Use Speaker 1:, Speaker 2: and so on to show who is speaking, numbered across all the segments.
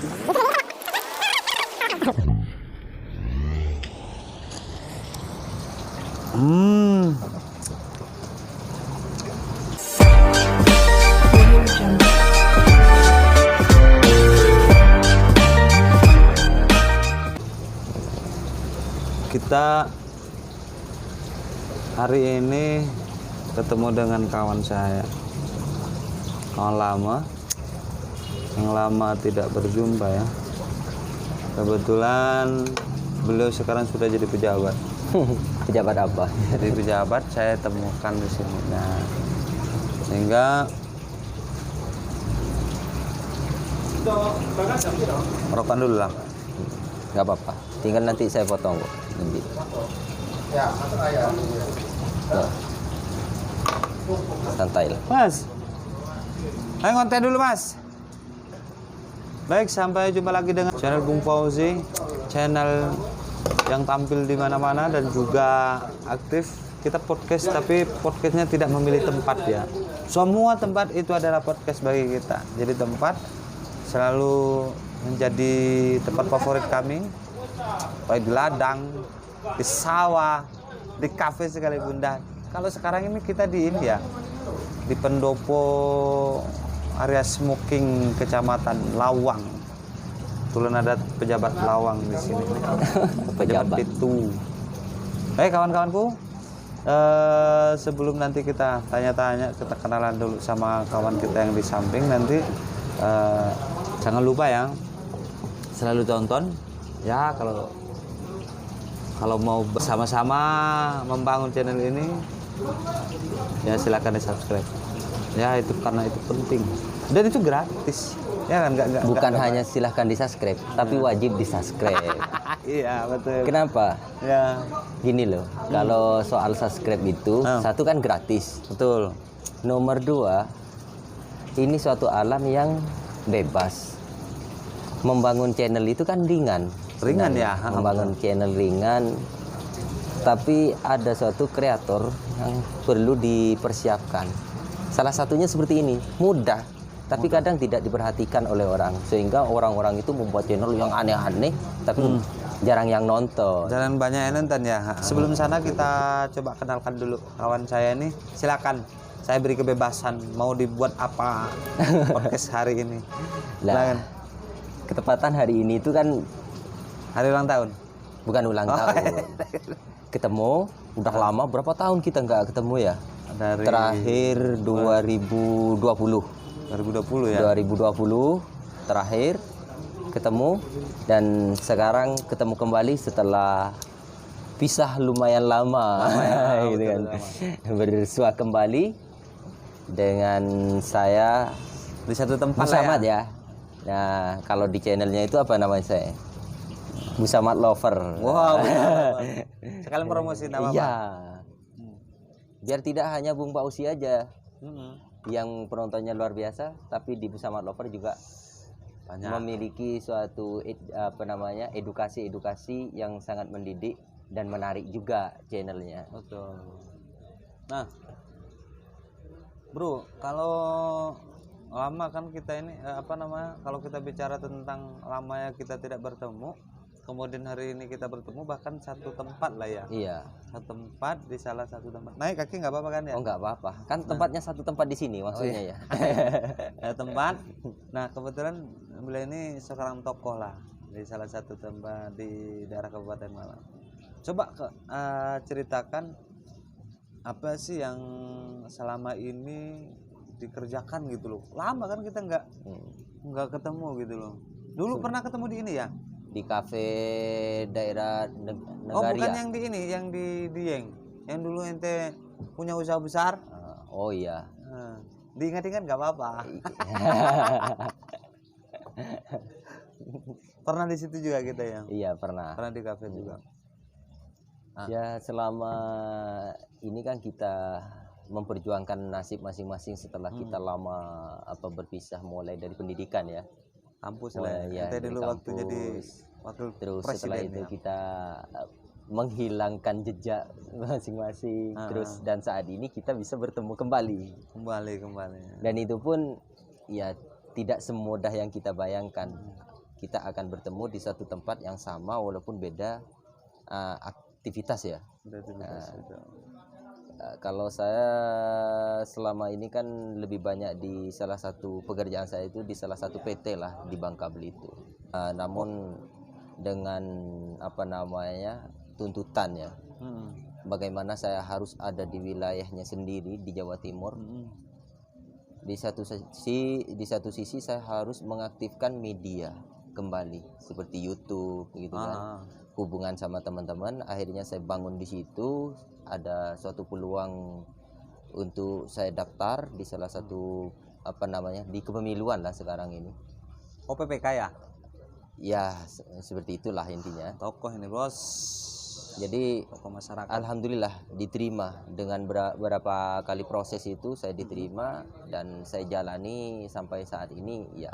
Speaker 1: Kita hari ini ketemu dengan kawan saya, kawan lama yang lama tidak berjumpa ya. Kebetulan beliau sekarang sudah jadi pejabat.
Speaker 2: Pejabat apa?
Speaker 1: Jadi pejabat saya temukan di sini. Nah, sehingga rokok dulu lah.
Speaker 2: Nggak apa-apa. Tinggal nanti saya potong kok. Nanti. Tuh. Santai lah.
Speaker 1: Mas, ayo ngonten dulu mas. Baik, sampai jumpa lagi dengan channel Bung Fauzi, channel yang tampil di mana-mana dan juga aktif. Kita podcast, tapi podcastnya tidak memilih tempat ya. Semua tempat itu adalah podcast bagi kita. Jadi tempat selalu menjadi tempat favorit kami. Baik di ladang, di sawah, di kafe sekalipun. Dan kalau sekarang ini kita di ini ya, di pendopo area smoking Kecamatan Lawang. Kebetulan ada pejabat Lawang di sini. Pejabat itu. Baik kawan-kawanku, sebelum nanti kita tanya-tanya, kita kenalan dulu sama kawan kita yang di samping. Nanti jangan lupa ya, selalu tonton ya. Kalau mau bersama-sama membangun channel ini ya silakan di subscribe ya, itu karena itu penting dan itu gratis ya kan.
Speaker 2: Bukan hanya silahkan di subscribe, tapi wajib di subscribe.
Speaker 1: Iya betul.
Speaker 2: Kenapa?
Speaker 1: Ya
Speaker 2: Gini loh, kalau soal subscribe itu satu kan gratis,
Speaker 1: betul.
Speaker 2: nomor dua, ini suatu alam yang bebas. Membangun channel itu kan ringan
Speaker 1: Ya.
Speaker 2: Membangun channel ringan, tapi ada suatu kreator yang perlu dipersiapkan. Salah satunya seperti ini, mudah, tapi kadang tidak diperhatikan oleh orang, sehingga orang-orang itu membuat channel yang aneh-aneh, tapi jarang yang nonton.
Speaker 1: Jangan banyak yang nonton ya. Sebelum sana kita coba kenalkan dulu kawan saya ini. Silakan, saya beri kebebasan mau dibuat apa podcast hari ini.
Speaker 2: Nah, ketepatan hari ini itu kan
Speaker 1: hari ulang tahun.
Speaker 2: Bukan ulang tahun. Ketemu udah lama, berapa tahun kita nggak ketemu ya?
Speaker 1: Dari
Speaker 2: terakhir 2020
Speaker 1: ya.
Speaker 2: 2020 terakhir ketemu, dan sekarang ketemu kembali setelah pisah lumayan lama, gitu kan. Bersua kembali dengan saya
Speaker 1: di satu tempat
Speaker 2: Musamad
Speaker 1: ya.
Speaker 2: Nah, kalau di channelnya itu apa namanya saya? Musamad Lover.
Speaker 1: Wow. Sekalian promosi nama Pak.
Speaker 2: Iya. Biar tidak hanya Bung Fauzi aja yang penontonnya luar biasa, tapi di Musamad Lover juga banyak. Memiliki suatu edukasi yang sangat mendidik dan menarik juga channelnya.
Speaker 1: Betul. Nah, bro, kalau lama kan kita ini kalau kita bicara tentang lamanya kita tidak bertemu, kemudian hari ini kita bertemu, bahkan satu tempat lah ya.
Speaker 2: Iya.
Speaker 1: Satu tempat, di salah satu tempat. Naik kaki nggak apa-apa kan ya?
Speaker 2: Oh nggak apa-apa. Kan tempatnya satu tempat di sini maksudnya ya.
Speaker 1: Ada tempat. Nah kebetulan beliau ini seorang tokoh lah di salah satu tempat di daerah Kabupaten Malang. Coba ceritakan apa sih yang selama ini dikerjakan gitu loh. Lama kan kita nggak ketemu gitu loh. Dulu pernah ketemu di ini ya?
Speaker 2: Di kafe daerah Negaria.
Speaker 1: Oh bukan yang di ini, yang di Dieng, yang dulu ente punya usaha besar.
Speaker 2: Oh iya.
Speaker 1: Diingat-ingat nggak apa-apa. Pernah di situ juga kita ya?
Speaker 2: Iya pernah.
Speaker 1: Pernah di kafe juga.
Speaker 2: Ya selama ini kan kita memperjuangkan nasib masing-masing setelah kita lama berpisah, mulai dari pendidikan ya.
Speaker 1: Kampus lah ya. Kita dulu waktu jadi wakil
Speaker 2: terus
Speaker 1: presiden,
Speaker 2: setelah itu
Speaker 1: ya.
Speaker 2: kita menghilangkan jejak masing-masing, terus dan saat ini kita bisa bertemu kembali.
Speaker 1: Kembali.
Speaker 2: Dan itu pun ya tidak semudah yang kita bayangkan. kita akan bertemu di satu tempat yang sama walaupun beda aktivitas ya. Kalau saya selama ini kan lebih banyak di salah satu pekerjaan saya itu di salah satu PT lah di Bangka Belitung. Namun dengan apa namanya tuntutan ya, bagaimana saya harus ada di wilayahnya sendiri di Jawa Timur. Di satu sisi saya harus mengaktifkan media kembali seperti YouTube gitu kan. Hubungan sama teman-teman, akhirnya saya bangun di situ, ada suatu peluang untuk saya daftar di salah satu apa namanya di kepemiluan lah sekarang ini.
Speaker 1: Oh, PPK ya?
Speaker 2: Ya seperti itulah intinya.
Speaker 1: Tokoh ini bos.
Speaker 2: Jadi
Speaker 1: tokoh masyarakat.
Speaker 2: Alhamdulillah diterima dengan beberapa kali proses itu saya diterima dan saya jalani sampai saat ini ya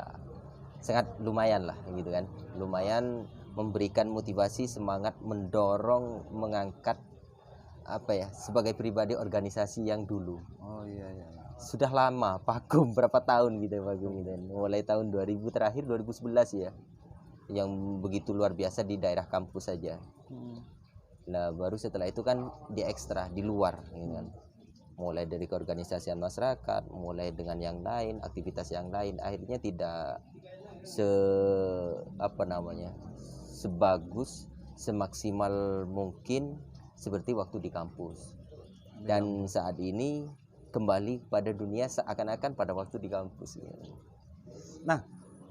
Speaker 2: sangat lumayan lah gitu kan. Lumayan memberikan motivasi, semangat, mendorong, mengangkat apa ya sebagai pribadi organisasi yang dulu.
Speaker 1: Oh iya.
Speaker 2: Sudah lama vakum berapa tahun gitu vakum gitu. Mulai tahun 2000 terakhir 2011 ya. Yang begitu luar biasa di daerah kampus saja. Nah, baru setelah itu kan di ekstra di luar gitu kan. Mulai dari keorganisasian masyarakat, mulai dengan yang lain, aktivitas yang lain, akhirnya tidak sebagus, semaksimal mungkin seperti waktu di kampus. Dan saat ini kembali pada dunia seakan-akan pada waktu di kampus.
Speaker 1: Nah,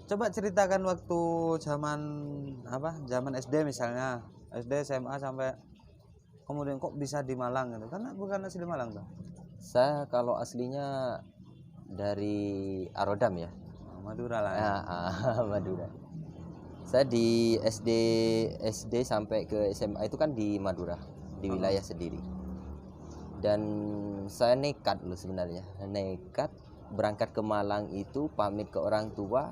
Speaker 1: coba ceritakan waktu zaman SD misalnya, SD, SMA sampai kemudian kok bisa di Malang gitu. Karena bukan asli Malang tuh.
Speaker 2: Saya kalau aslinya dari Arodam ya.
Speaker 1: Madura lah. Ya.
Speaker 2: Madura. Saya di SD sampai ke SMA itu kan di Madura, di wilayah sendiri. Dan saya nekat loh sebenarnya. Nekat berangkat ke Malang itu pamit ke orang tua,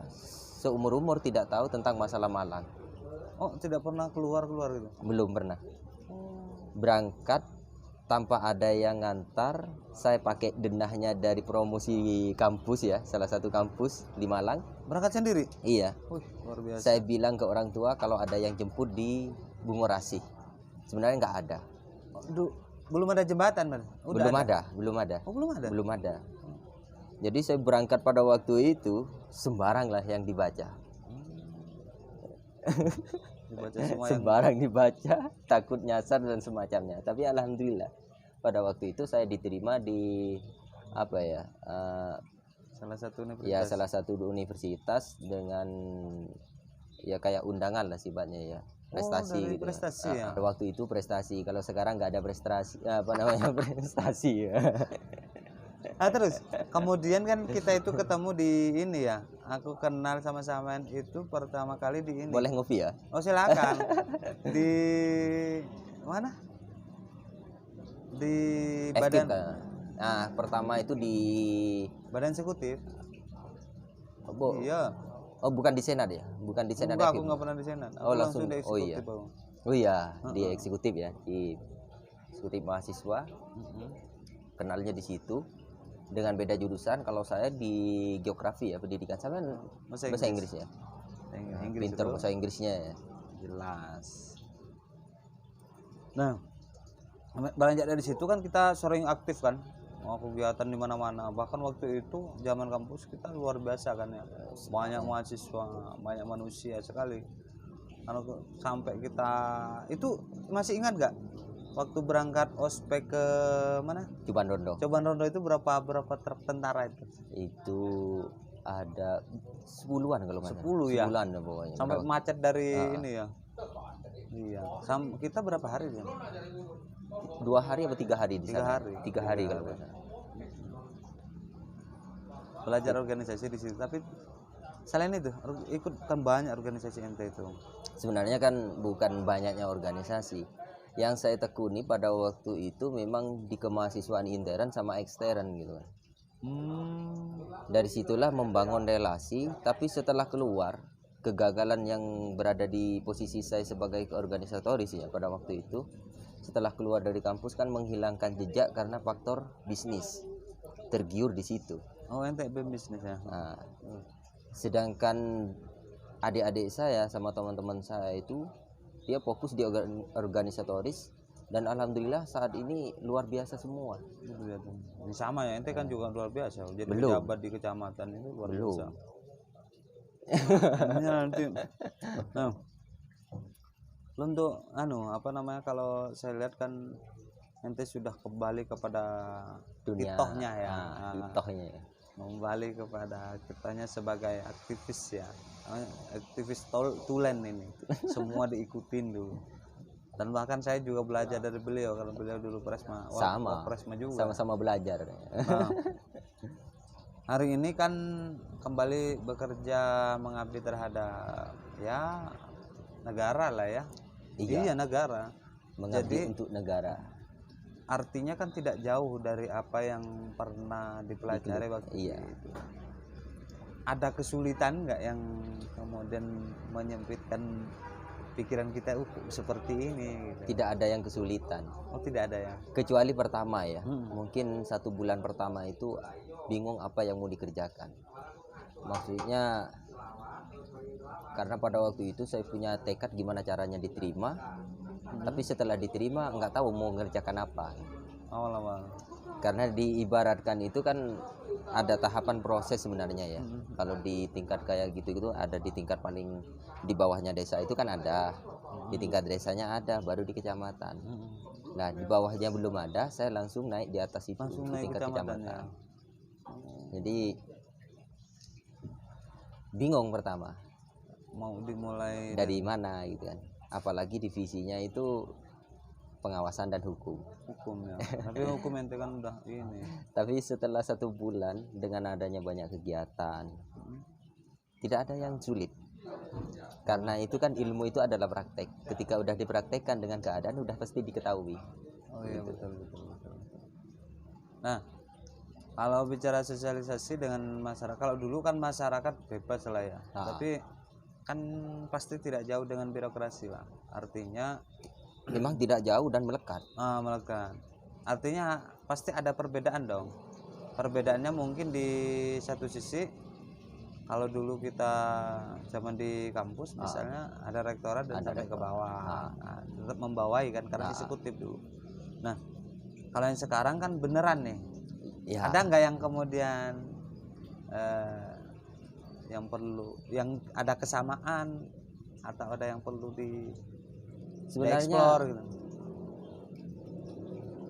Speaker 2: seumur-umur tidak tahu tentang masalah Malang.
Speaker 1: Oh, tidak pernah keluar gitu?
Speaker 2: Belum pernah. Berangkat tanpa ada yang ngantar, saya pakai denahnya dari promosi kampus ya, salah satu kampus di Malang.
Speaker 1: Berangkat sendiri?
Speaker 2: Iya.
Speaker 1: Luar biasa.
Speaker 2: Saya bilang ke orang tua kalau ada yang jemput di Bungorasi. Sebenarnya nggak ada.
Speaker 1: Belum ada jembatan, Man?
Speaker 2: Belum ada.
Speaker 1: Oh, belum ada?
Speaker 2: Belum ada. Jadi saya berangkat pada waktu itu sembarang lah yang dibaca. Sembarang dibaca, takut nyasar dan semacamnya. Tapi alhamdulillah pada waktu itu saya diterima di
Speaker 1: salah satu universitas.
Speaker 2: Ya salah satu universitas dengan ya kayak undangan lah sifatnya ya. Prestasi gitu.
Speaker 1: Prestasi ya.
Speaker 2: Waktu itu prestasi. Kalau sekarang nggak ada prestasi prestasi ya.
Speaker 1: Terus kemudian kan kita itu ketemu di ini ya. Aku kenal sama Samen itu pertama kali di ini.
Speaker 2: Boleh ngopi ya?
Speaker 1: Oh, silakan. Di mana? Di badan.
Speaker 2: Nah, pertama itu di
Speaker 1: Badan Eksekutif.
Speaker 2: Oh,
Speaker 1: iya.
Speaker 2: Oh, bukan di Senat ya? Bukan di Senat.
Speaker 1: Enggak, aku nggak pernah di Senat.
Speaker 2: Oh, langsung
Speaker 1: di eksekutif.
Speaker 2: Oh iya, di eksekutif ya, di eksekutif mahasiswa. Kenalnya di situ. Dengan beda jurusan, kalau saya di geografi ya, pendidikan sama bahasa Inggris ya. Pinter bahasa Inggrisnya ya.
Speaker 1: Jelas. Nah, beranjak dari situ kan kita sering aktif kan, kegiatan di mana-mana. Bahkan waktu itu zaman kampus kita luar biasa kan ya, banyak mahasiswa, banyak manusia sekali. Sampai kita itu masih ingat nggak? Waktu berangkat ospek ke mana?
Speaker 2: Coban Rondo.
Speaker 1: Coban Rondo itu berapa tentara itu?
Speaker 2: Itu ada 10-an kalau nggak
Speaker 1: 10 ya.
Speaker 2: 10-an ya pokoknya.
Speaker 1: Sampai macet dari ini ya. Iya. Kita berapa hari dia?
Speaker 2: 2 hari atau 3 hari di sana? 3 hari kalau nggak salah.
Speaker 1: Belajar organisasi di situ. Tapi selain itu ikut kan banyak organisasi ente itu.
Speaker 2: Sebenarnya kan bukan banyaknya organisasi. Yang saya tekuni pada waktu itu memang di kemahasiswaan intern sama ekstern gitu. Dari situlah membangun relasi, tapi setelah keluar kegagalan yang berada di posisi saya sebagai organisatoris ya pada waktu itu, setelah keluar dari kampus kan menghilangkan jejak karena faktor bisnis, tergiur di situ.
Speaker 1: Oh, ente bisnis ya.
Speaker 2: Nah, sedangkan adik-adik saya sama teman-teman saya itu dia fokus di organisatoris, dan alhamdulillah saat ini luar biasa semua.
Speaker 1: Ini sama ya, ente kan juga luar biasa. Jadi
Speaker 2: Belum.
Speaker 1: pejabat di kecamatan itu luar
Speaker 2: Belum.
Speaker 1: biasa. Ini nanti. Nah, lu untuk apa namanya, kalau saya lihat kan ente sudah kembali kepada
Speaker 2: Dunia.
Speaker 1: kitohnya ya.
Speaker 2: Kitohnya ya.
Speaker 1: Kembali kepada kitanya sebagai aktivis ya. Aktivis tulen ini. Semua diikutin dulu. Dan bahkan saya juga belajar dari beliau, kalau beliau dulu Presma.
Speaker 2: Sama.
Speaker 1: Presma juga.
Speaker 2: Sama-sama belajar.
Speaker 1: Nah, hari ini kan kembali bekerja mengabdi terhadap ya negara lah ya. Iya, negara.
Speaker 2: Mengabdi
Speaker 1: Jadi
Speaker 2: untuk negara.
Speaker 1: artinya kan tidak jauh dari apa yang pernah dipelajari waktu
Speaker 2: Iya.
Speaker 1: itu. Ada kesulitan nggak yang kemudian menyempitkan pikiran kita seperti ini gitu?
Speaker 2: Tidak ada yang kesulitan.
Speaker 1: Oh, tidak ada ya.
Speaker 2: Kecuali pertama ya. Mungkin 1 bulan pertama itu bingung apa yang mau dikerjakan. Maksudnya karena pada waktu itu saya punya tekad gimana caranya diterima. Tapi setelah diterima nggak tahu mau ngerjakan apa.
Speaker 1: Awal-awal.
Speaker 2: Karena diibaratkan itu kan ada tahapan proses sebenarnya ya. Kalau di tingkat kayak gitu itu ada di tingkat paling di bawahnya desa itu kan ada. Di tingkat desanya ada, baru di kecamatan. Nah, di bawahnya belum ada, saya langsung naik di atas itu,
Speaker 1: Langsung
Speaker 2: di
Speaker 1: naik
Speaker 2: tingkat
Speaker 1: kecamatan ya.
Speaker 2: kecamatan. Jadi bingung pertama
Speaker 1: Mau dimulai
Speaker 2: dari mana gitu kan. Apalagi divisinya itu pengawasan dan hukum.
Speaker 1: hukum ya. Tapi hukum ente kan udah ini.
Speaker 2: Tapi setelah 1 bulan dengan adanya banyak kegiatan, tidak ada yang sulit. Karena itu kan ilmu itu adalah praktek. Ketika udah dipraktekkan dengan keadaan udah pasti diketahui.
Speaker 1: Oh iya, betul. Nah, kalau bicara sosialisasi dengan masyarakat, kalau dulu kan masyarakat bebas lah ya. Tapi kan pasti tidak jauh dengan birokrasi lah. Artinya
Speaker 2: Memang tidak jauh dan melekat.
Speaker 1: melekat. Artinya pasti ada perbedaan dong. Perbedaannya mungkin di satu sisi, kalau dulu kita zaman di kampus misalnya ada rektorat dan sampai ke bawah. Nah, tetap membawahi kan karena eksekutif dulu. Nah, kalau yang sekarang kan beneran nih.
Speaker 2: Ya.
Speaker 1: Ada nggak yang kemudian yang ada kesamaan atau ada yang perlu
Speaker 2: Sebenarnya
Speaker 1: dieksplor gitu?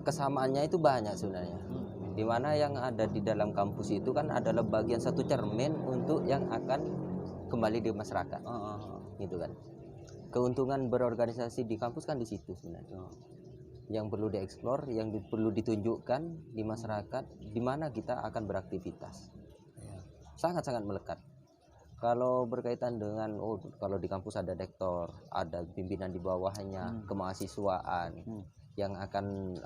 Speaker 2: kesamaannya itu banyak sebenarnya. Dimana yang ada di dalam kampus itu kan adalah bagian satu cermin untuk yang akan kembali di masyarakat. Gitu kan. Keuntungan berorganisasi di kampus kan di situ sebenarnya. Yang perlu dieksplor, yang perlu ditunjukkan di masyarakat di mana kita akan beraktivitas. Sangat-sangat melekat. Kalau berkaitan dengan kalau di kampus ada rektor, ada pimpinan di bawahnya, kemahasiswaan yang akan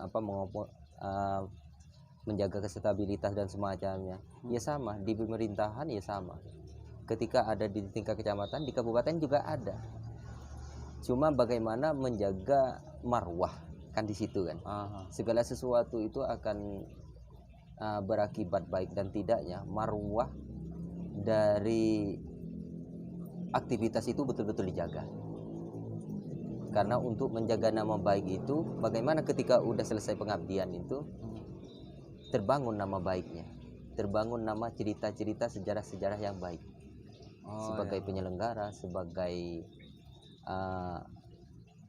Speaker 2: menjaga kestabilitas dan semacamnya. Ya sama, di pemerintahan ya sama. Ketika ada di tingkat kecamatan, di kabupaten juga ada. Cuma bagaimana menjaga marwah kan di situ kan. Segala sesuatu itu akan berakibat baik dan tidaknya marwah dari aktivitas itu betul-betul dijaga. Karena untuk menjaga nama baik itu, bagaimana ketika udah selesai pengabdian itu terbangun nama baiknya, terbangun nama cerita-cerita sejarah-sejarah yang baik. Sebagai penyelenggara, sebagai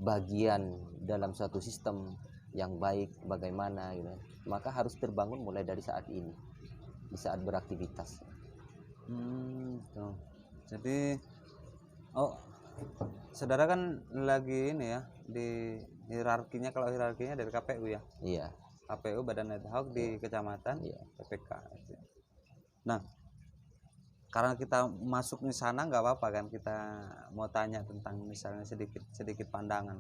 Speaker 2: bagian dalam suatu sistem yang baik, bagaimana gitu. Maka harus terbangun mulai dari saat ini, di saat beraktivitas.
Speaker 1: Jadi saudara kan lagi ini ya di hierarkinya, kalau hierarkinya dari KPU ya.
Speaker 2: Iya.
Speaker 1: KPU Badan Ad Hoc di kecamatan, PPK. Nah, karena kita masuk di sana nggak apa-apa kan, kita mau tanya tentang misalnya sedikit pandangan.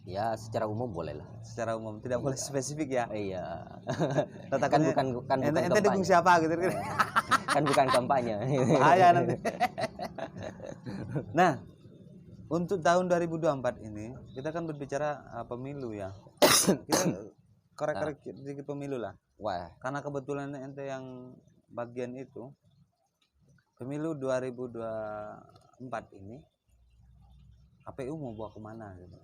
Speaker 2: Ya, secara umum boleh lah.
Speaker 1: Secara umum, tidak boleh spesifik ya.
Speaker 2: Iya.
Speaker 1: Kan bukan ente dukung siapa gitu kan.
Speaker 2: Kan bukan kampanye.
Speaker 1: Bahaya nanti. Nah, untuk tahun 2024 ini kita kan berbicara pemilu ya. Kita korek-korek sedikit pemilu lah.
Speaker 2: Wah,
Speaker 1: Karena kebetulan ente yang bagian itu. Pemilu 2024 4 ini KPU mau bawa kemana gitu.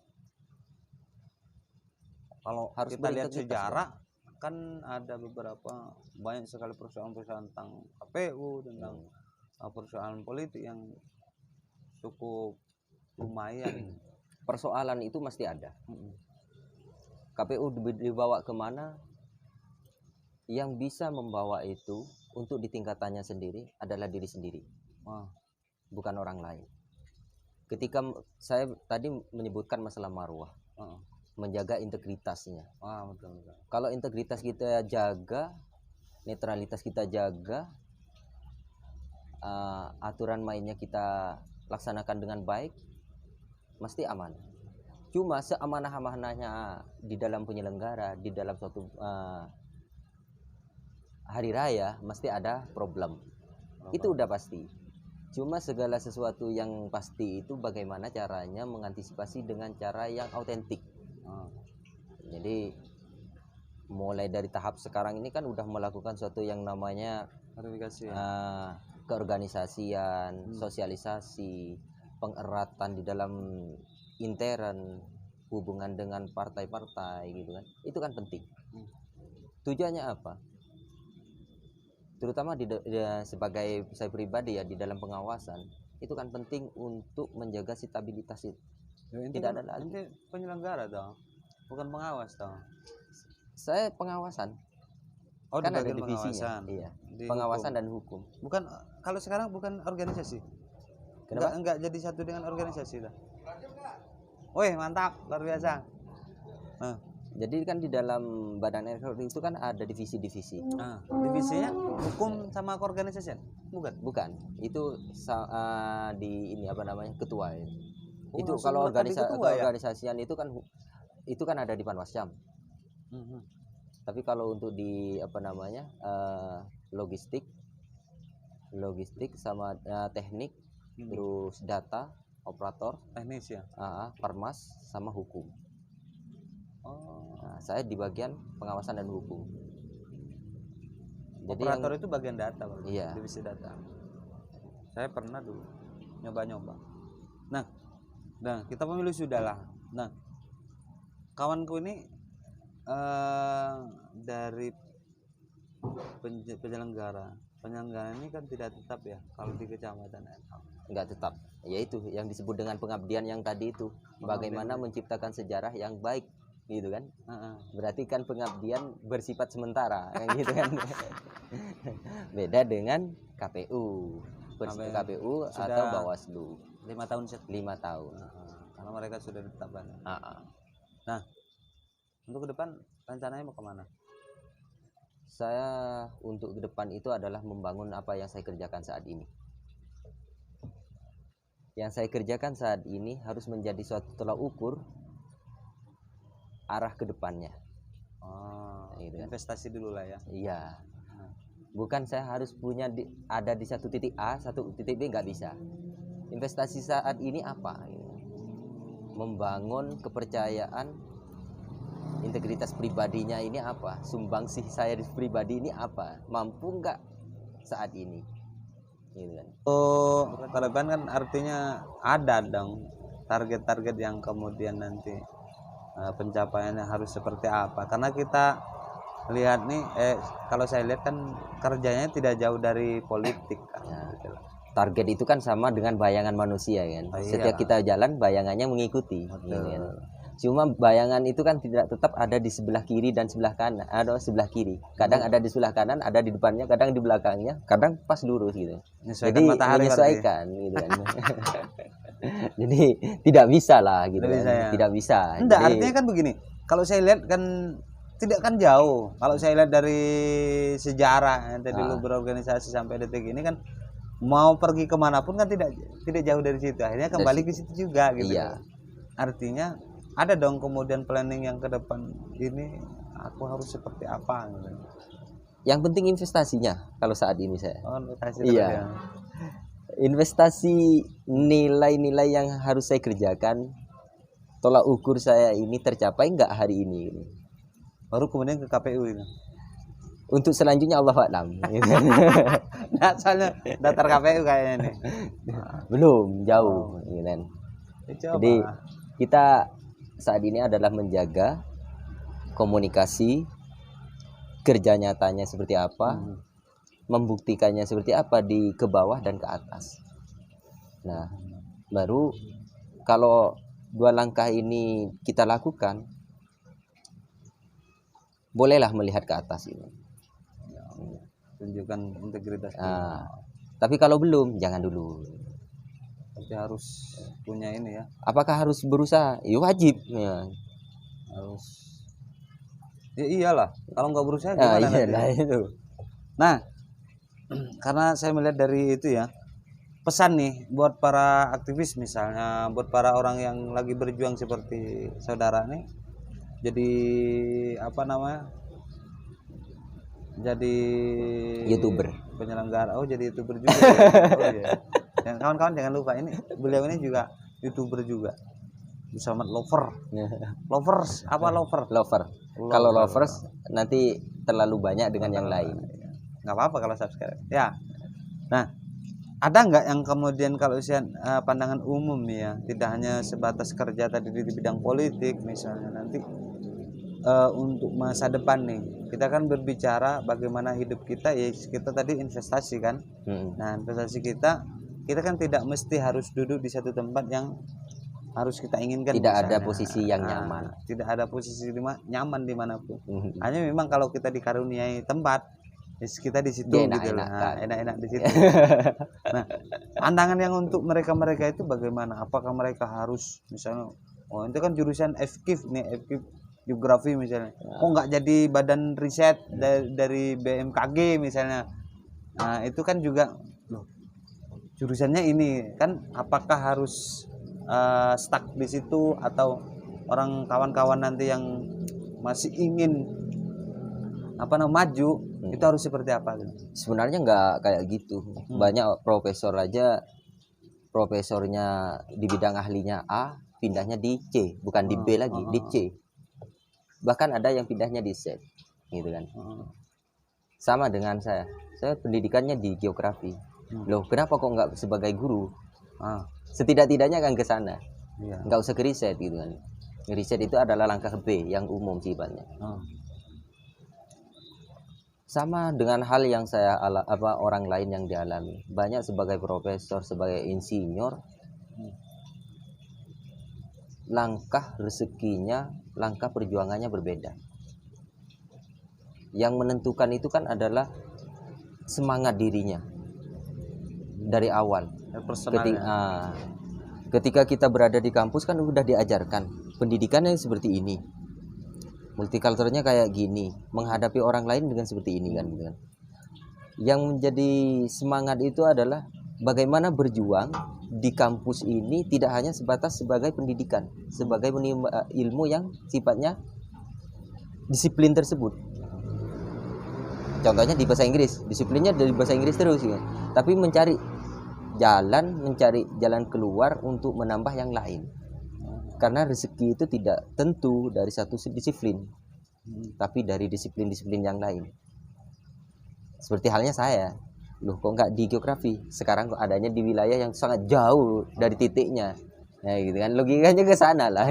Speaker 1: Kalau
Speaker 2: Harus
Speaker 1: kita lihat
Speaker 2: berintegritas,
Speaker 1: sejarah kan ada beberapa banyak sekali persoalan-persoalan tentang KPU, tentang persoalan politik yang cukup lumayan.
Speaker 2: Persoalan itu mesti ada.
Speaker 1: Mm-mm.
Speaker 2: KPU dibawa kemana? Yang bisa membawa itu untuk di tingkatannya sendiri adalah diri sendiri,
Speaker 1: Wah,
Speaker 2: bukan orang lain. Ketika saya tadi menyebutkan masalah marwah,
Speaker 1: heeh.
Speaker 2: menjaga integritasnya.
Speaker 1: Wah, betul.
Speaker 2: Kalau integritas kita jaga, netralitas kita jaga, aturan mainnya kita laksanakan dengan baik, mesti aman. Cuma seamanah-amanahnya di dalam penyelenggara, di dalam suatu hari raya, mesti ada problem. Itu udah pasti. Cuma segala sesuatu yang pasti itu bagaimana caranya mengantisipasi dengan cara yang autentik. Jadi mulai dari tahap sekarang ini kan udah melakukan suatu yang namanya
Speaker 1: Verifikasi ya.
Speaker 2: keorganisasian, sosialisasi, pengeratan di dalam intern, hubungan dengan partai-partai gitu kan. Itu kan penting. Tujuannya apa? Terutama sebagai saya pribadi ya di dalam pengawasan, itu kan penting untuk menjaga stabilitas itu. Tidak ada lagi.
Speaker 1: Nanti penyelenggara dong, bukan pengawas dong.
Speaker 2: Saya pengawasan.
Speaker 1: Oh,
Speaker 2: Kan
Speaker 1: di
Speaker 2: ada
Speaker 1: bagian
Speaker 2: divisinya.
Speaker 1: pengawasan.
Speaker 2: Iya.
Speaker 1: Di
Speaker 2: Pengawasan
Speaker 1: hukum.
Speaker 2: dan hukum.
Speaker 1: Bukan, kalau sekarang bukan organisasi.
Speaker 2: Kenapa?
Speaker 1: Enggak jadi satu dengan organisasi dah. Wih, mantap, luar biasa. Nah,
Speaker 2: Jadi kan di dalam badan RKUD itu kan ada divisi-divisi.
Speaker 1: divisinya hukum sama keorganisasian? Bukan.
Speaker 2: Bukan, itu di ini apa namanya ketua ya.
Speaker 1: Oh,
Speaker 2: Itu
Speaker 1: langsung
Speaker 2: kalau
Speaker 1: melekat di ketua ya?
Speaker 2: keorganisasian itu kan ada di Panwascam. Tapi kalau untuk di apa namanya logistik sama teknik, terus data, operator,
Speaker 1: Teknis ya.
Speaker 2: parmas sama hukum.
Speaker 1: Oh.
Speaker 2: Nah, saya di bagian pengawasan dan hukum. Jadi
Speaker 1: Operator itu bagian data, Bang.
Speaker 2: Iya.
Speaker 1: Divisi data. Saya pernah dulu nyoba-nyoba. Nah, kita pemilu sudahlah. Nah, kawanku ini dari penyelenggara ini kan tidak tetap ya kalau di kecamatan.
Speaker 2: nggak tetap, yaitu yang disebut dengan pengabdian yang tadi itu, bagaimana menciptakan sejarah yang baik gitu kan. Berarti kan pengabdian bersifat sementara kayak gitu kan. Beda dengan KPU
Speaker 1: Sudah
Speaker 2: atau Bawaslu
Speaker 1: 5 tahun
Speaker 2: 5 tahun.
Speaker 1: karena mereka sudah ditetapkan. Nah, untuk ke depan rencananya mau kemana?
Speaker 2: Saya untuk ke depan itu adalah membangun apa yang saya kerjakan saat ini. Yang saya kerjakan saat ini harus menjadi suatu tolak ukur arah ke depannya. Gitu kan.
Speaker 1: Investasi dulu lah ya.
Speaker 2: Iya. Bukan saya harus punya ada di satu titik A, satu titik B, nggak bisa. Investasi saat ini apa? Membangun kepercayaan, integritas pribadinya ini apa? Sumbangsih saya di pribadi ini apa? Mampu nggak saat ini? Gitu kan.
Speaker 1: Ke depan kan artinya ada dong target-target yang kemudian nanti pencapaiannya harus seperti apa, karena kita lihat nih kalau saya lihat kan kerjanya tidak jauh dari politik kan.
Speaker 2: Target itu kan sama dengan bayangan manusia kan. Setiap kita jalan bayangannya mengikuti gitu kan. Cuma bayangan itu kan tidak tetap ada di sebelah kiri dan sebelah kanan, ada sebelah kiri. Kadang ada di sebelah kanan, ada di depannya, kadang di belakangnya, kadang pas lurus gitu. Jadi menyesuaikan gitu kan. Jadi tidak bisa lah gitu kan. Tidak bisa.
Speaker 1: Enggak, artinya kan begini. Kalau saya lihat kan tidak kan jauh. Kalau saya lihat dari sejarah yang tadi dulu berorganisasi sampai detik ini kan mau pergi kemanapun kan tidak jauh dari situ. Akhirnya kembali ke situ juga gitu.
Speaker 2: Iya.
Speaker 1: Artinya ada dong kemudian planning yang ke depan ini aku harus seperti apa gitu.
Speaker 2: Yang penting investasinya kalau saat ini saya.
Speaker 1: Investasi
Speaker 2: iya. Investasi nilai-nilai yang harus saya kerjakan, tolak ukur saya ini tercapai nggak hari ini gitu.
Speaker 1: Baru kemudian ke KPU ini.
Speaker 2: Untuk selanjutnya Allah a'lam.
Speaker 1: Nah, soalnya daftar KPU kayaknya nih.
Speaker 2: Belum, jauh gitu kan.
Speaker 1: Coba.
Speaker 2: Jadi kita saat ini adalah menjaga komunikasi, kerja nyatanya seperti apa, membuktikannya seperti apa di ke bawah dan ke atas. Nah, baru kalau 2 langkah ini kita lakukan, bolehlah melihat ke atas ini.
Speaker 1: Tunjukkan integritas.
Speaker 2: Tapi kalau belum, jangan dulu.
Speaker 1: Tapi harus punya ini ya.
Speaker 2: Apakah harus berusaha? Ya wajib. Ya.
Speaker 1: Harus. Ya iyalah. Kalau nggak berusaha
Speaker 2: Nah,
Speaker 1: gimana
Speaker 2: iya,
Speaker 1: nanti?
Speaker 2: nah itu.
Speaker 1: Nah, karena saya melihat dari itu ya, pesan nih buat para aktivis misalnya, buat para orang yang lagi berjuang seperti saudara nih, jadi apa namanya? Jadi
Speaker 2: YouTuber.
Speaker 1: penyelenggara. Oh, jadi YouTuber juga. Ya? Oh, iya. Dan kawan-kawan jangan lupa ini beliau ini juga YouTuber juga. Bersama lover. Lovers apa lover?
Speaker 2: Lover. Kalau lovers nanti terlalu banyak dengan yang lain.
Speaker 1: Nggak apa-apa kalau subscribe. Ya. Nah, ada nggak yang kemudian kalau pandangan umum ya, tidak hanya sebatas kerja tadi di bidang politik misalnya, nanti untuk masa depan nih, kita kan berbicara bagaimana hidup kita ya, kita tadi investasi kan. Nah, investasi kita kan tidak mesti harus duduk di satu tempat yang harus kita inginkan.
Speaker 2: Tidak
Speaker 1: misalnya.
Speaker 2: ada posisi yang nyaman.
Speaker 1: Tidak ada posisi nyaman dimanapun. Hanya memang kalau kita dikaruniai tempat, kita di situ gitu lah. Enak-enak di situ. Nah, pandangan yang untuk mereka itu bagaimana? Apakah mereka harus misalnya, oh itu kan jurusan FKIP nih, FKIP geografi misalnya, kok nggak jadi badan riset dari BMKG misalnya. Nah, itu kan juga loh, jurusannya ini kan, apakah harus stuck di situ, atau orang kawan-kawan nanti yang masih ingin maju itu harus seperti apa gitu?
Speaker 2: Sebenarnya nggak kayak gitu. Banyak profesor aja, profesornya di bidang ahlinya A, pindahnya di C, bukan di B lagi, di C. Bahkan ada yang pindahnya di Z, gitu kan. Sama dengan saya pendidikannya di geografi. Loh, kenapa kok nggak sebagai guru? Setidak-tidaknya kan ke sana. Nggak usah ke riset gitu kan. Riset itu adalah langkah B yang umum sifatnya. Sama dengan hal yang orang lain yang dialami. Banyak sebagai profesor, sebagai insinyur, langkah rezekinya, langkah perjuangannya berbeda. Yang menentukan itu kan adalah semangat dirinya dari awal. Ketika kita berada di kampus kan udah diajarkan pendidikannya seperti ini, multikulturnya kayak gini, menghadapi orang lain dengan seperti ini kan. Yang menjadi semangat itu adalah bagaimana berjuang di kampus ini tidak hanya sebatas sebagai pendidikan, sebagai menimba ilmu yang sifatnya disiplin tersebut. Contohnya di bahasa Inggris, disiplinnya dari bahasa Inggris terus ya. Tapi mencari jalan keluar untuk menambah yang lain. Karena rezeki itu tidak tentu dari satu disiplin, tapi dari disiplin-disiplin yang lain. Seperti halnya saya, loh kok nggak di geografi, sekarang kok adanya di wilayah yang sangat jauh dari titiknya, ya gitu kan, logikanya ke sana lah.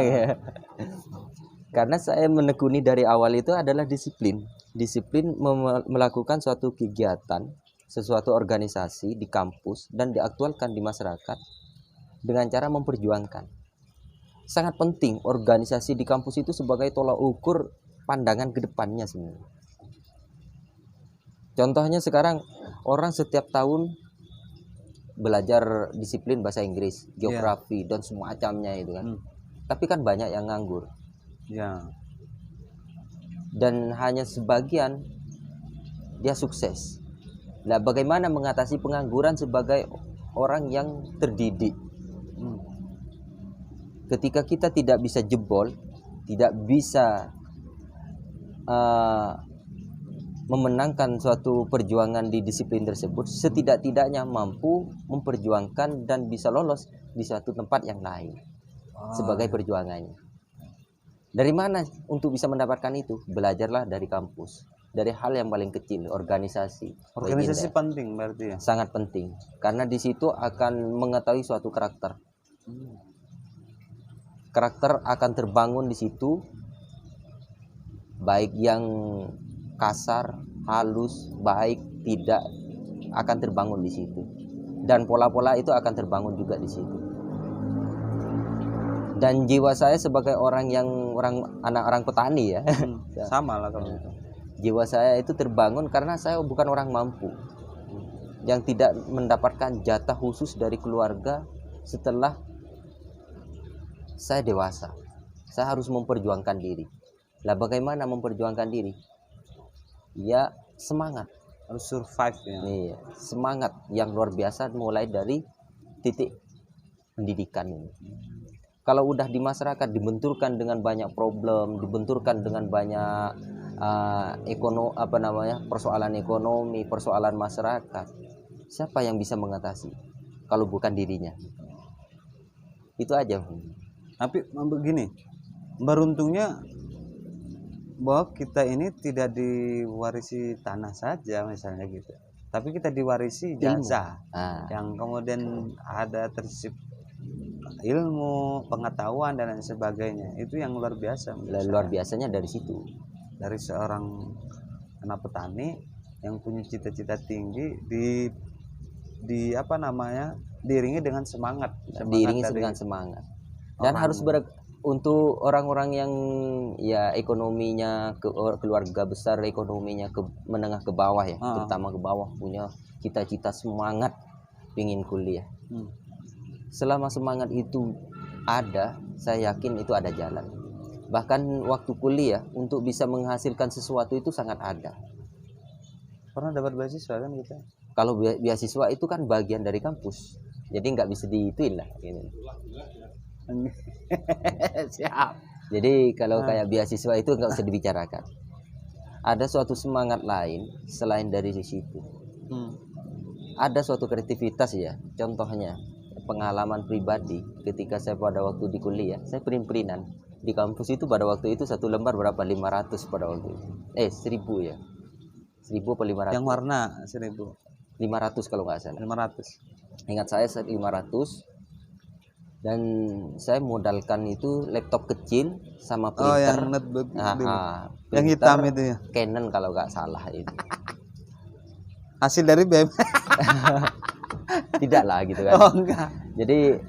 Speaker 2: Karena saya menekuni dari awal itu adalah disiplin melakukan suatu kegiatan, sesuatu organisasi di kampus dan diaktualkan di masyarakat dengan cara memperjuangkan. Sangat penting organisasi di kampus itu sebagai tolak ukur pandangan ke depannya sebenarnya. Contohnya sekarang orang setiap tahun belajar disiplin bahasa Inggris, geografi dan semacamnya itu kan. Tapi kan banyak yang nganggur. Dan hanya sebagian dia sukses. Nah, bagaimana mengatasi pengangguran sebagai orang yang terdidik? Ketika kita tidak bisa jebol, tidak bisa memenangkan suatu perjuangan di disiplin tersebut, setidak-tidaknya mampu memperjuangkan dan bisa lolos di suatu tempat yang lain sebagai perjuangannya. Dari mana untuk bisa mendapatkan itu? Belajarlah dari kampus. dari hal yang paling kecil, organisasi.
Speaker 1: Organisasi
Speaker 2: Baginda.
Speaker 1: penting berarti ya.
Speaker 2: Sangat penting karena di situ akan mengetahui suatu karakter. Karakter akan terbangun di situ, baik yang kasar, halus, baik, tidak, akan terbangun di situ. Dan pola-pola itu akan terbangun juga di situ. Dan jiwa saya sebagai anak orang petani ya,
Speaker 1: Sama lah kalau itu.
Speaker 2: jiwa saya itu terbangun karena saya bukan orang mampu yang tidak mendapatkan jatah khusus dari keluarga setelah saya dewasa. Saya harus memperjuangkan diri. Lah bagaimana memperjuangkan diri? Ya semangat.
Speaker 1: Harus survive ya.
Speaker 2: Iya, semangat yang luar biasa mulai dari titik pendidikan ini. Kalau udah di masyarakat dibenturkan dengan banyak problem, dibenturkan dengan banyak persoalan ekonomi, persoalan masyarakat, siapa yang bisa mengatasi kalau bukan dirinya? Itu aja.
Speaker 1: Tapi begini, beruntungnya bahwa kita ini tidak diwarisi tanah saja misalnya gitu, tapi kita diwarisi jasa yang kemudian ada tersisip ilmu, pengetahuan dan lain sebagainya. Itu yang luar biasa.
Speaker 2: Luar biasanya dari situ.
Speaker 1: Dari seorang anak petani yang punya cita-cita tinggi diiringi dengan semangat.
Speaker 2: Diiringi dengan semangat. Dan harus untuk orang-orang yang ya ekonominya keluarga besar, ekonominya menengah ke bawah ya, terutama ke bawah punya cita-cita semangat ingin kuliah. Selama semangat itu ada, saya yakin itu ada jalan. Bahkan waktu kuliah untuk bisa menghasilkan sesuatu itu sangat ada.
Speaker 1: Pernah dapat beasiswa kan kita?
Speaker 2: Kalau beasiswa itu kan bagian dari kampus, jadi nggak bisa diituin lah. Gitu.
Speaker 1: Siap.
Speaker 2: Jadi kalau kayak beasiswa itu nggak usah dibicarakan. Ada suatu semangat lain selain dari situ. Ada suatu kreativitas ya. Contohnya pengalaman pribadi ketika saya pada waktu di kuliah, saya print-printan di kampus itu pada waktu itu satu lembar berapa? 500 pada waktu itu. 1000 ya. 1000 apa 500?
Speaker 1: Yang warna 1000.
Speaker 2: 500 kalau nggak salah.
Speaker 1: 500.
Speaker 2: Ingat saya 500. Dan saya modalkan itu laptop kecil sama printer.
Speaker 1: Yang netbook.
Speaker 2: Yang
Speaker 1: hitam itu ya.
Speaker 2: Canon kalau nggak salah itu.
Speaker 1: Hasil dari BM.
Speaker 2: Tidak lah gitu kan.
Speaker 1: Oh enggak.
Speaker 2: Jadi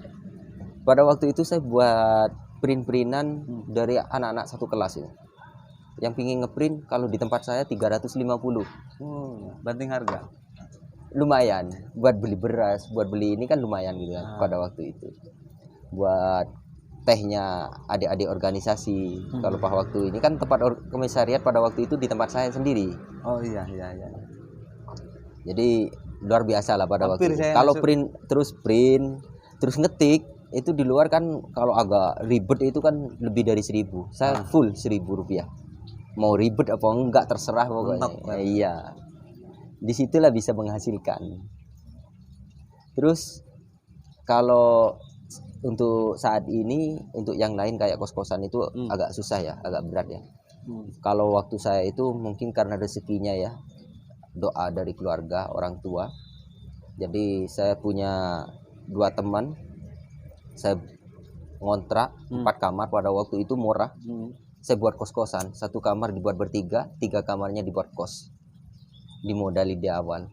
Speaker 2: pada waktu itu saya buat print-printan dari anak-anak satu kelas ya. Yang pingin ngeprint kalau di tempat saya 350.
Speaker 1: Banting harga.
Speaker 2: Lumayan buat beli beras, buat beli ini kan lumayan gitu kan pada waktu itu. Buat tehnya adik-adik organisasi. Kalau pada waktu ini kan tempat komisariat pada waktu itu di tempat saya sendiri.
Speaker 1: Oh iya.
Speaker 2: Jadi luar biasa lah pada waktu itu. Kalau print terus ngetik itu di luar kan kalau agak ribet itu kan lebih dari 1000. Saya full 1000 rupiah. Mau ribet apa enggak terserah pokoknya. Iya. Disitulah bisa menghasilkan. Terus kalau untuk saat ini untuk yang lain kayak kos-kosan itu agak susah ya, agak berat ya. Kalau waktu saya itu mungkin karena rezekinya ya, doa dari keluarga orang tua. Jadi saya punya 2 teman, saya ngontrak 4 kamar pada waktu itu murah. Saya buat kos-kosan, 1 kamar dibuat bertiga, 3 kamarnya dibuat kos. Dimodali di awal.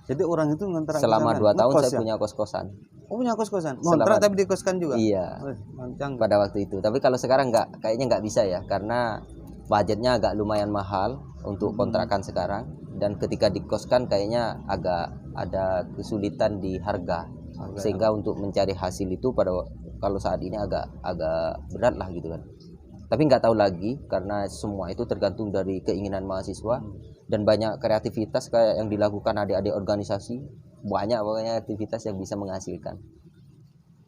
Speaker 1: Jadi orang itu ngontrak
Speaker 2: selama 2 tahun saya punya kos-kosan.
Speaker 1: Oh punya kos-kosan? Ngontrak tapi dikoskan juga?
Speaker 2: Iya. Pada waktu itu. Tapi kalau sekarang kayaknya nggak bisa ya, karena budgetnya agak lumayan mahal untuk kontrakan sekarang. Dan ketika dikoskan kayaknya agak ada kesulitan di harga. Sehingga untuk mencari hasil itu kalau saat ini agak berat lah gitu kan. Tapi nggak tahu lagi karena semua itu tergantung dari keinginan mahasiswa dan banyak kreativitas kayak yang dilakukan adik-adik organisasi, banyak pokoknya aktivitas yang bisa menghasilkan.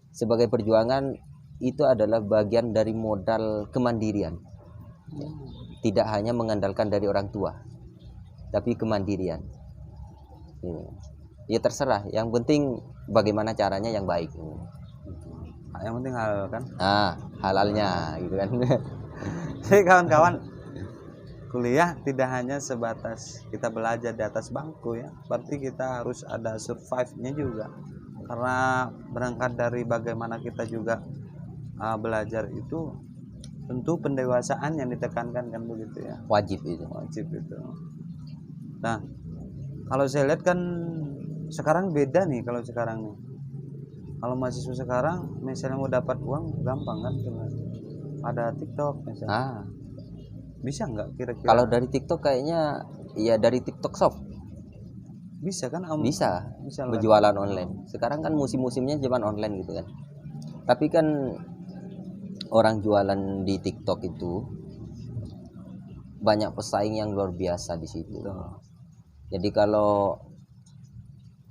Speaker 2: Sebagai perjuangan itu adalah bagian dari modal kemandirian. Tidak hanya mengandalkan dari orang tua, tapi kemandirian. Ya terserah, yang penting bagaimana caranya yang baik.
Speaker 1: Yang penting halal kan?
Speaker 2: Halalnya gitu kan.
Speaker 1: Jadi kawan-kawan, kuliah tidak hanya sebatas kita belajar di atas bangku ya, berarti kita harus ada survive-nya juga, karena berangkat dari bagaimana kita juga belajar itu tentu pendewasaan yang ditekankan kan begitu ya,
Speaker 2: Wajib itu.
Speaker 1: wajib itu. Nah kalau saya lihat kan sekarang beda nih, kalau sekarang nih, kalau mahasiswa sekarang misalnya mau dapat uang gampang kan, dengan ada TikTok misalnya. Bisa nggak kira-kira?
Speaker 2: Kalau dari TikTok kayaknya ya dari TikTok Shop
Speaker 1: Bisa kan
Speaker 2: bisa
Speaker 1: lah.
Speaker 2: berjualan online. Sekarang kan musim-musimnya zaman online gitu kan. Tapi kan orang jualan di TikTok itu banyak pesaing yang luar biasa di situ. Jadi kalau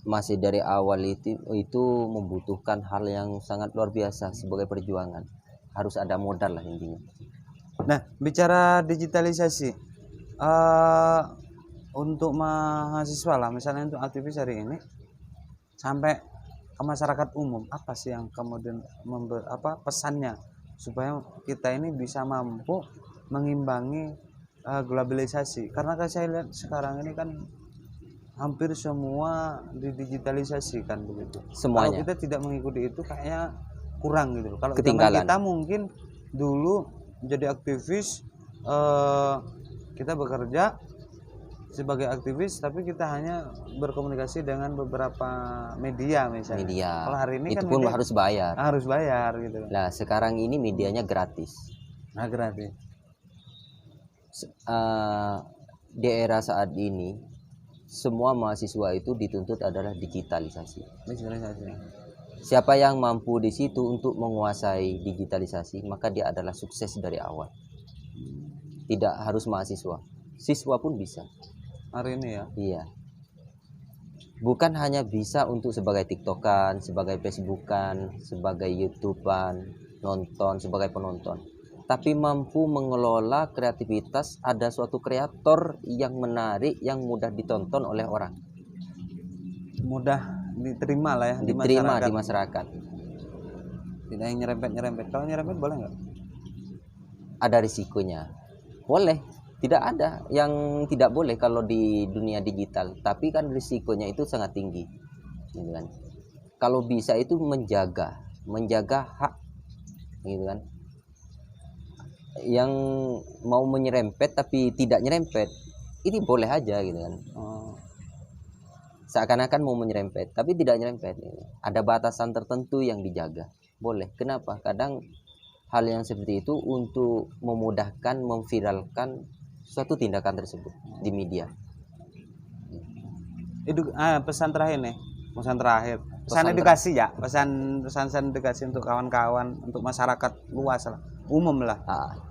Speaker 2: masih dari awal itu membutuhkan hal yang sangat luar biasa sebagai perjuangan. Harus ada modal lah intinya.
Speaker 1: Nah, bicara digitalisasi, untuk mahasiswa lah, misalnya untuk aktivis hari ini sampai ke masyarakat umum, apa sih yang kemudian pesannya supaya kita ini bisa mampu mengimbangi globalisasi? Karena kan saya lihat sekarang ini kan hampir semua didigitalisasi kan begitu.
Speaker 2: Semuanya.
Speaker 1: Kalau kita tidak mengikuti itu kayaknya kurang gitu. Kalau
Speaker 2: Ketinggalan.
Speaker 1: kita mungkin dulu menjadi aktivis, kita bekerja sebagai aktivis tapi kita hanya berkomunikasi dengan beberapa media misalnya.
Speaker 2: Media.
Speaker 1: Kalau hari ini
Speaker 2: itu
Speaker 1: kan
Speaker 2: pun
Speaker 1: media
Speaker 2: harus bayar
Speaker 1: gitu.
Speaker 2: Nah sekarang ini medianya gratis.
Speaker 1: Nah gratis.
Speaker 2: Di era saat ini semua mahasiswa itu dituntut adalah digitalisasi. Siapa yang mampu di situ untuk menguasai digitalisasi, maka dia adalah sukses dari awal. Tidak harus mahasiswa, siswa pun bisa.
Speaker 1: Hari ini ya?
Speaker 2: Iya. Bukan hanya bisa untuk sebagai TikTokan, sebagai Facebookan, sebagai YouTubean, nonton, sebagai penonton. Tapi mampu mengelola kreativitas, ada suatu kreator yang menarik, yang mudah ditonton oleh orang.
Speaker 1: Mudah diterima lah ya,
Speaker 2: diterima di masyarakat.
Speaker 1: Tidak yang nyerempet. Kalau nyerempet boleh nggak?
Speaker 2: Ada risikonya. Boleh. Tidak ada yang tidak boleh kalau di dunia digital. Tapi kan risikonya itu sangat tinggi. Gitu kan. Kalau bisa itu menjaga hak. Gitu kan. Yang mau menyerempet tapi tidak nyerempet, ini boleh aja gitu kan. Seakan-akan mau menyerempet tapi tidak nyerempet. Ada batasan tertentu yang dijaga. Boleh. Kenapa? Kadang hal yang seperti itu untuk memudahkan memviralkan suatu tindakan tersebut di media.
Speaker 1: Pesan terakhir nih, pesan edukasi ya, pesan edukasi untuk kawan-kawan, untuk masyarakat luas lah, umum lah.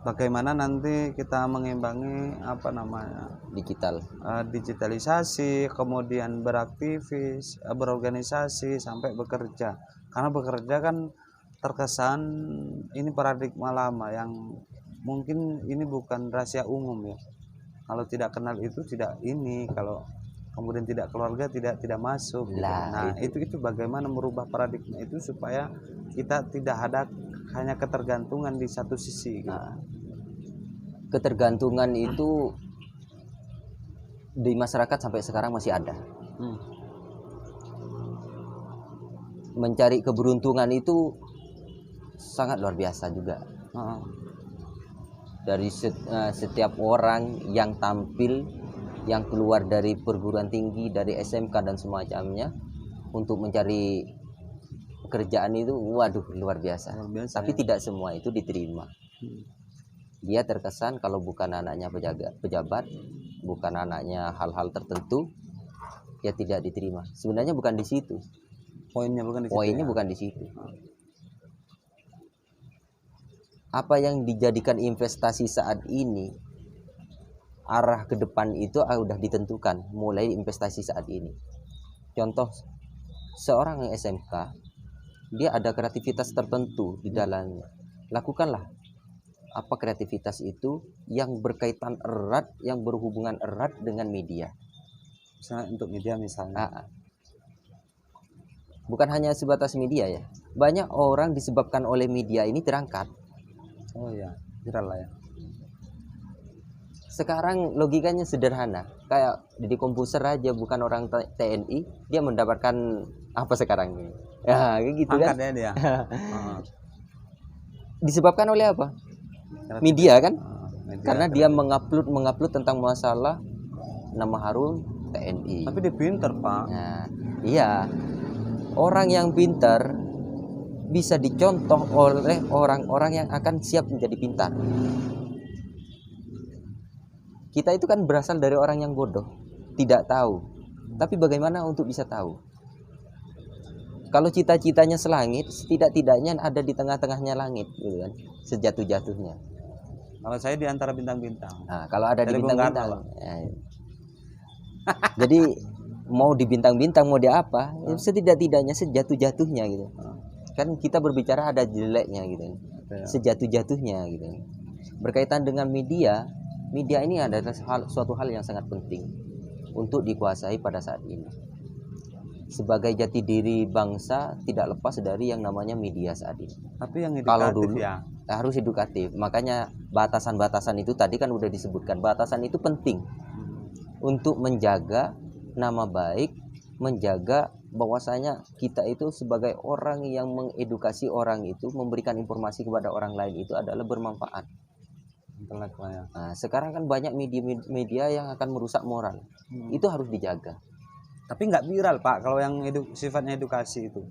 Speaker 1: Bagaimana nanti kita mengimbangi digitalisasi, kemudian beraktivis, berorganisasi sampai bekerja. Karena bekerja kan terkesan ini paradigma lama yang mungkin ini bukan rahasia umum ya. Kalau tidak kenal itu tidak ini, kalau kemudian tidak keluarga tidak masuk. Nah itu bagaimana merubah paradigma itu supaya kita tidak ada hanya ketergantungan di satu sisi.
Speaker 2: Ketergantungan itu di masyarakat sampai sekarang masih ada. Mencari keberuntungan itu sangat luar biasa juga. Dari setiap orang yang tampil, yang keluar dari perguruan tinggi, dari SMK dan semacamnya untuk mencari pekerjaan itu, waduh luar biasa. Tapi tidak semua itu diterima. Dia terkesan kalau bukan anaknya pejabat, bukan anaknya hal-hal tertentu, ya tidak diterima. Sebenarnya bukan di situ. Poinnya bukan di situ. Apa yang dijadikan investasi saat ini, arah ke depan itu sudah ditentukan mulai investasi saat ini. Contoh, seorang yang SMK, dia ada kreativitas tertentu di dalamnya. Lakukanlah apa kreativitas itu yang berkaitan erat, yang berhubungan erat dengan media.
Speaker 1: Misalnya untuk media misalnya.
Speaker 2: Bukan hanya sebatas media ya. Banyak orang disebabkan oleh media ini terangkat.
Speaker 1: Oh ya, viral lah ya.
Speaker 2: Sekarang logikanya sederhana. Kayak di komputer aja, bukan orang TNI, dia mendapatkan apa sekarang ini? Ya, kayak gitu kan.
Speaker 1: Angkat ya dia. Heeh.
Speaker 2: Disebabkan oleh apa? Media kan?
Speaker 1: Media.
Speaker 2: Karena dia mengupload tentang masalah nama harum TNI.
Speaker 1: Tapi dia pinter, Pak.
Speaker 2: Nah, iya. Orang yang pintar bisa dicontoh oleh orang-orang yang akan siap menjadi pintar. Kita itu kan berasal dari orang yang bodoh, tidak tahu. Tapi bagaimana untuk bisa tahu? Kalau cita-citanya selangit, setidak-tidaknya ada di tengah-tengahnya langit, gitu kan? Sejatuh-jatuhnya.
Speaker 1: Kalau saya di antara bintang-bintang.
Speaker 2: Nah, kalau ada di
Speaker 1: Dari Bung
Speaker 2: bintang-bintang.
Speaker 1: Karno,
Speaker 2: Ya. Jadi mau di bintang-bintang mau di apa? Ya, setidak-tidaknya sejatuh-jatuhnya gitu. Kan kita berbicara ada jeleknya gitu.
Speaker 1: Betul.
Speaker 2: Sejatuh-jatuhnya gitu. Berkaitan dengan media ini adalah suatu hal yang sangat penting untuk dikuasai pada saat ini. Sebagai jati diri bangsa tidak lepas dari yang namanya media saat ini.
Speaker 1: Tapi yang
Speaker 2: Kalau
Speaker 1: edukatif
Speaker 2: dulu
Speaker 1: ya.
Speaker 2: harus edukatif. Makanya batasan-batasan itu tadi kan udah disebutkan. Batasan itu penting untuk menjaga nama baik, menjaga bahwasanya kita itu sebagai orang yang mengedukasi orang itu, memberikan informasi kepada orang lain itu adalah bermanfaat.
Speaker 1: Intelektualnya.
Speaker 2: Nah, sekarang kan banyak media yang akan merusak moral. Itu harus dijaga.
Speaker 1: Tapi nggak viral, Pak, kalau yang sifatnya edukasi itu.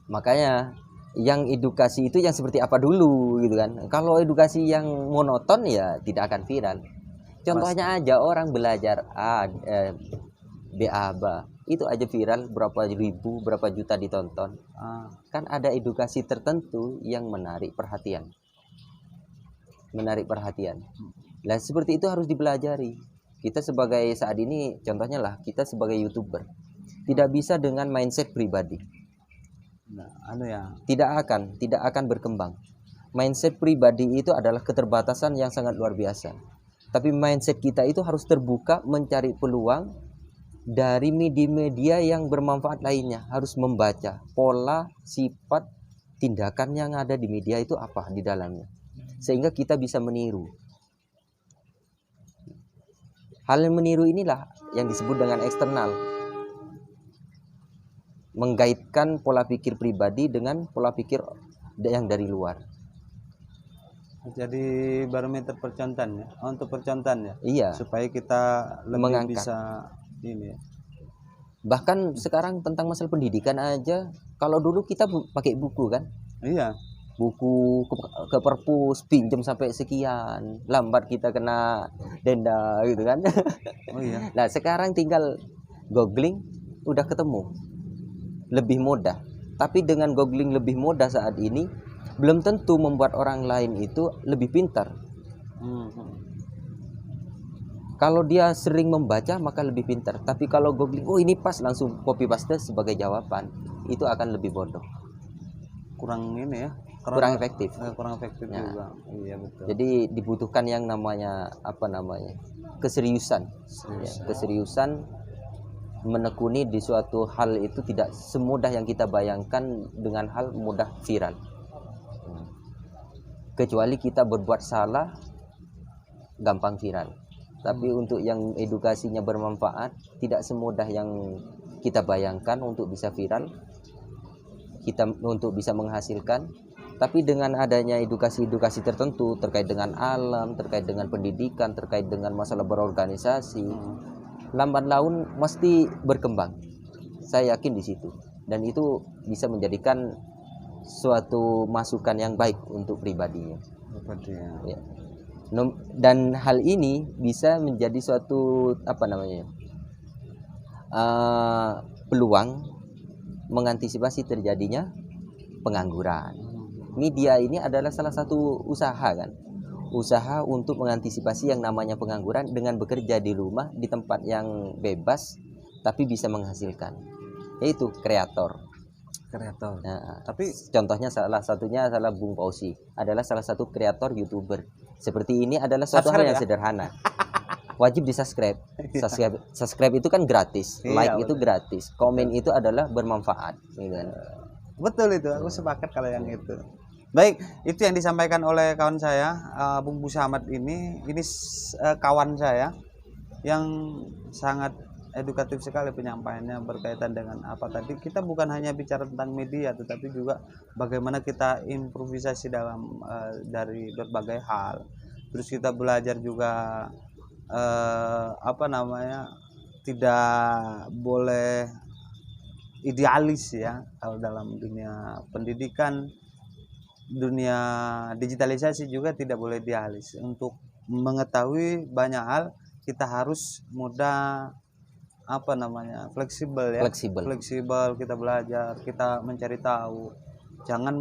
Speaker 2: Makanya yang edukasi itu yang seperti apa dulu gitu kan. Kalau edukasi yang monoton ya tidak akan viral. Contohnya aja orang belajar BABA itu aja viral berapa ribu, berapa juta ditonton. Kan ada edukasi tertentu yang menarik perhatian. Nah, seperti itu harus dipelajari. Kita sebagai saat ini contohnya lah kita sebagai YouTuber tidak bisa dengan mindset pribadi.
Speaker 1: Nah, ya.
Speaker 2: Tidak akan berkembang. Mindset pribadi itu adalah keterbatasan yang sangat luar biasa. Tapi mindset kita itu harus terbuka mencari peluang dari media-media yang bermanfaat lainnya. Harus membaca pola, sifat, tindakan yang ada di media itu apa di dalamnya. Sehingga kita bisa meniru. Hal yang meniru inilah yang disebut dengan eksternal. Menggaitkan pola pikir pribadi dengan pola pikir yang dari luar.
Speaker 1: Jadi barometer percontohan ya. Untuk percontohan ya.
Speaker 2: Iya.
Speaker 1: Supaya kita lebih
Speaker 2: Mengangkat.
Speaker 1: bisa ini ya.
Speaker 2: Bahkan sekarang tentang masalah pendidikan aja, kalau dulu kita pakai buku kan,
Speaker 1: Iya.
Speaker 2: buku ke perpus pinjam sampai sekian, lambat kita kena denda gitu kan.
Speaker 1: Oh iya.
Speaker 2: Nah sekarang tinggal googling udah ketemu, lebih mudah. Tapi dengan googling lebih mudah saat ini belum tentu membuat orang lain itu lebih pintar. Kalau dia sering membaca maka lebih pintar. Tapi kalau googling, oh ini pas, langsung copy paste sebagai jawaban, itu akan lebih bodoh.
Speaker 1: Kurang ini ya.
Speaker 2: Kurang efektif.
Speaker 1: Kurang efektif
Speaker 2: Ya.
Speaker 1: juga. Iya betul.
Speaker 2: Jadi dibutuhkan yang namanya keseriusan. Ya, keseriusan menekuni di suatu hal itu tidak semudah yang kita bayangkan dengan hal mudah viral. Kecuali kita berbuat salah, gampang viral. Tapi untuk yang edukasinya bermanfaat, tidak semudah yang kita bayangkan untuk bisa viral, kita untuk bisa menghasilkan. Tapi dengan adanya edukasi-edukasi tertentu terkait dengan alam, terkait dengan pendidikan, terkait dengan masalah berorganisasi, lambat laun mesti berkembang. Saya yakin di situ. Dan itu bisa menjadikan suatu masukan yang baik untuk pribadinya. Ya. Dan hal ini bisa menjadi suatu peluang mengantisipasi terjadinya pengangguran. Media ini adalah salah satu usaha kan, usaha untuk mengantisipasi yang namanya pengangguran dengan bekerja di rumah di tempat yang bebas tapi bisa menghasilkan, yaitu kreator. Nah, tapi contohnya salah satunya adalah Bung Fauzi adalah salah satu kreator YouTuber. Seperti ini adalah suatu hal yang sederhana. Wajib di subscribe. Subscribe itu kan gratis, like itu gratis, komen itu adalah bermanfaat. Gitu kan.
Speaker 1: Betul itu, aku sepakat kalau yang itu. Baik, itu yang disampaikan oleh kawan saya, Bung Bu Samad ini kawan saya yang sangat edukatif sekali penyampaiannya berkaitan dengan apa tadi. Kita bukan hanya bicara tentang media, tetapi juga bagaimana kita improvisasi dalam dari berbagai hal. Terus kita belajar juga apa namanya, tidak boleh idealis ya kalau dalam dunia pendidikan. Dunia digitalisasi juga tidak boleh idealis. Untuk mengetahui banyak hal kita harus mudah apa namanya, fleksibel ya. Fleksibel, kita belajar, kita mencari tahu. Jangan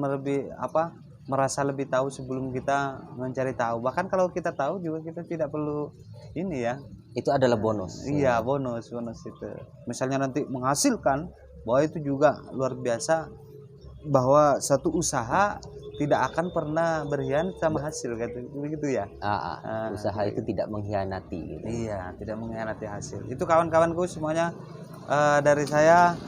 Speaker 1: merasa lebih tahu sebelum kita mencari tahu. Bahkan kalau kita tahu juga kita tidak perlu ini ya.
Speaker 2: Itu adalah bonus.
Speaker 1: Iya, bonus itu. Misalnya nanti menghasilkan, bahwa itu juga luar biasa, bahwa satu usaha tidak akan pernah berkhianat sama hasil begitu ya.
Speaker 2: Usaha itu tidak mengkhianati gitu.
Speaker 1: Iya, tidak mengkhianati hasil. Itu kawan-kawanku semuanya dari saya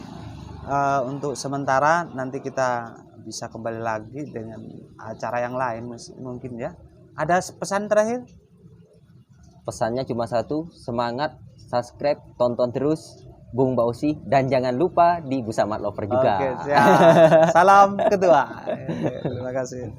Speaker 1: untuk sementara. Nanti kita bisa kembali lagi dengan acara yang lain mungkin ya. Ada pesan terakhir?
Speaker 2: Pesannya cuma satu, semangat, subscribe, tonton terus Bung Bausi, dan jangan lupa di Bu Samad Lover juga.
Speaker 1: Oke, siap. Salam ketua. Terima kasih.